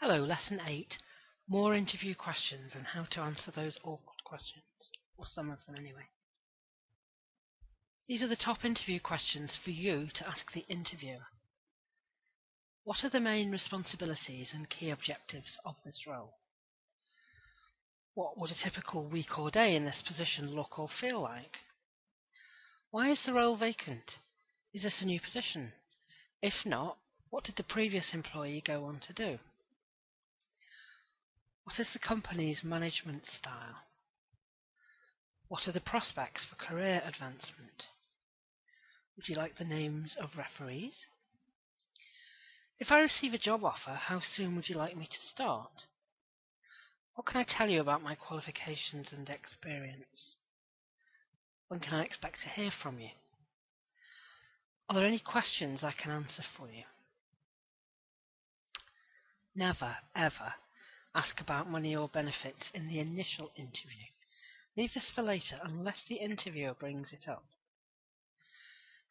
Hello, Lesson 8, more interview questions and how to answer those awkward questions, or some of them anyway. These are the top interview questions for you to ask the interviewer. What are the main responsibilities and key objectives of this role? What would a typical week or day in this position look or feel like? Why is the role vacant? Is this a new position? If not, what did the previous employee go on to do? What is the company's management style? What are the prospects for career advancement? Would you like the names of referees? If I receive a job offer, how soon would you like me to start? What can I tell you about my qualifications and experience? When can I expect to hear from you? Are there any questions I can answer for you? Never, ever ask about money or benefits in the initial interview. Leave this for later unless the interviewer brings it up.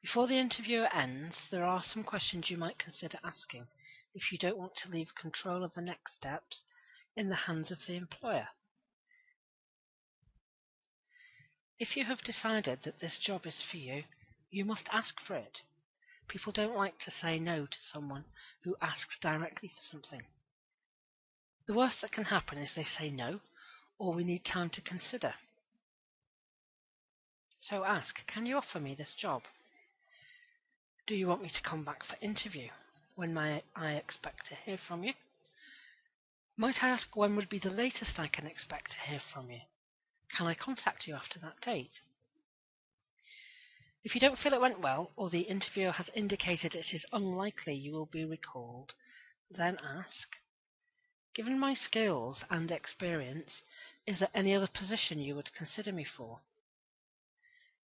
Before the interview ends, there are some questions you might consider asking if you don't want to leave control of the next steps in the hands of the employer. If you have decided that this job is for you, you must ask for it. People don't like to say no to someone who asks directly for something. The worst that can happen is they say no, or we need time to consider. So ask, can you offer me this job? Do you want me to come back for interview? When may I expect to hear from you? Might I ask when would be the latest I can expect to hear from you? Can I contact you after that date? If you don't feel it went well, or the interviewer has indicated it is unlikely you will be recalled, then ask, given my skills and experience, is there any other position you would consider me for?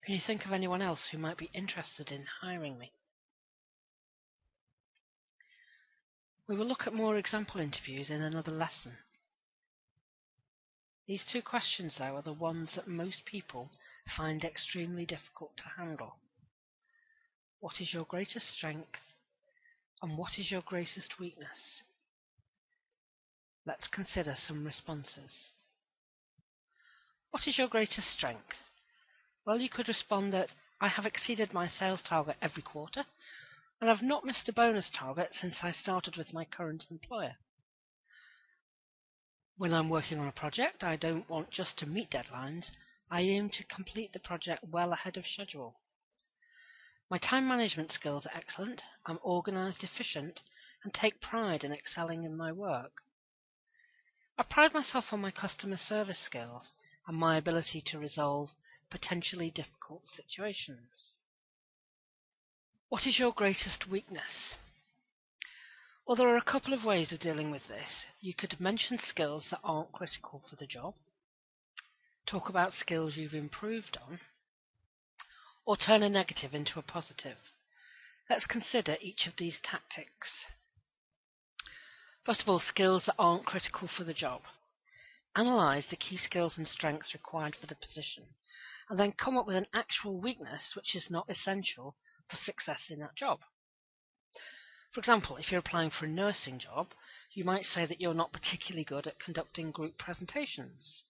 Can you think of anyone else who might be interested in hiring me? We will look at more example interviews in another lesson. These two questions, though, are the ones that most people find extremely difficult to handle. What is your greatest strength, and what is your greatest weakness? Let's consider some responses. What is your greatest strength? Well, you could respond that I have exceeded my sales target every quarter, and I've not missed a bonus target since I started with my current employer. When I'm working on a project, I don't want just to meet deadlines, I aim to complete the project well ahead of schedule. My time management skills are excellent, I'm organised, efficient, and take pride in excelling in my work. I pride myself on my customer service skills and my ability to resolve potentially difficult situations. What is your greatest weakness? Well, there are a couple of ways of dealing with this. You could mention skills that aren't critical for the job, talk about skills you've improved on, or turn a negative into a positive. Let's consider each of these tactics. First of all, skills that aren't critical for the job. Analyse the key skills and strengths required for the position, and then come up with an actual weakness which is not essential for success in that job. For example, if you're applying for a nursing job, you might say that you're not particularly good at conducting group presentations.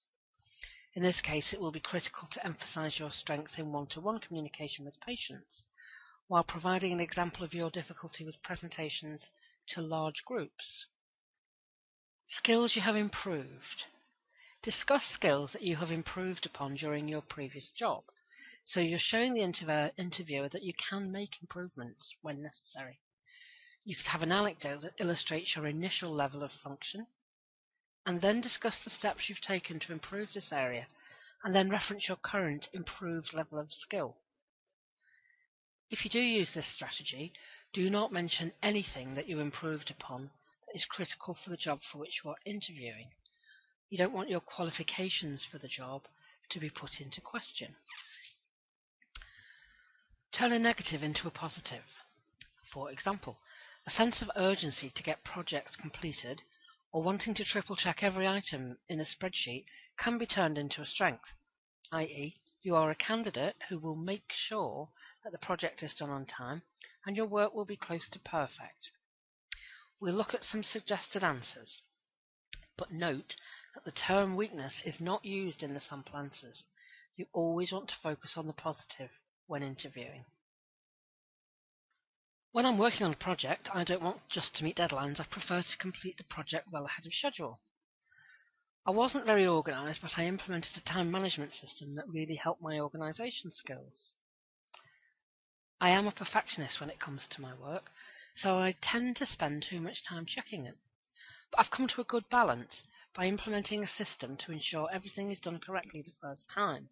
In this case, it will be critical to emphasize your strength in one-to-one communication with patients, while providing an example of your difficulty with presentations to large groups. Skills you have improved. Discuss skills that you have improved upon during your previous job, so you're showing the interviewer that you can make improvements when necessary. You could have an anecdote that illustrates your initial level of function, and then discuss the steps you've taken to improve this area, and then reference your current improved level of skill. If you do use this strategy, do not mention anything that you improved upon that is critical for the job for which you are interviewing. You don't want your qualifications for the job to be put into question. Turn a negative into a positive. For example, a sense of urgency to get projects completed or wanting to triple check every item in a spreadsheet can be turned into a strength, i.e., you are a candidate who will make sure that the project is done on time and your work will be close to perfect. We'll look at some suggested answers. But note that the term weakness is not used in the sample answers. You always want to focus on the positive when interviewing. When I'm working on a project, I don't want just to meet deadlines. I prefer to complete the project well ahead of schedule. I wasn't very organised, but I implemented a time management system that really helped my organisation skills. I am a perfectionist when it comes to my work, so I tend to spend too much time checking it. But I've come to a good balance by implementing a system to ensure everything is done correctly the first time.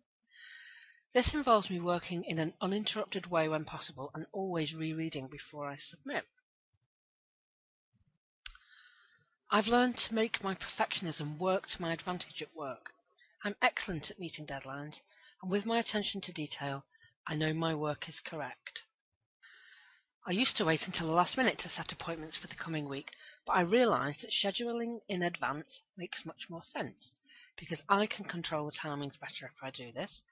This involves me working in an uninterrupted way when possible and always rereading before I submit. I've learned to make my perfectionism work to my advantage at work. I'm excellent at meeting deadlines, and with my attention to detail, I know my work is correct. I used to wait until the last minute to set appointments for the coming week, but I realised that scheduling in advance makes much more sense, because I can control the timings better if I do this,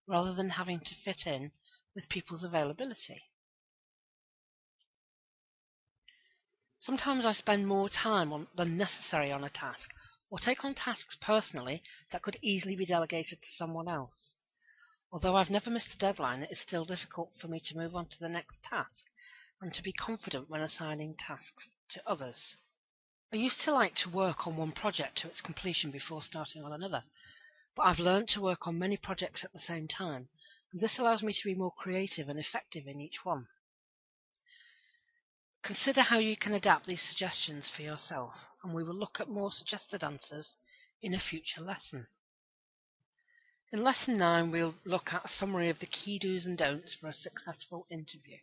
rather than having to fit in with people's availability. Sometimes I spend more time than necessary on a task, or take on tasks personally that could easily be delegated to someone else. Although I've never missed a deadline, it is still difficult for me to move on to the next task and to be confident when assigning tasks to others. I used to like to work on one project to its completion before starting on another, but I've learned to work on many projects at the same time, and this allows me to be more creative and effective in each one. Consider how you can adapt these suggestions for yourself, and we will look at more suggested answers in a future lesson. In Lesson 9, we'll look at a summary of the key do's and don'ts for a successful interview.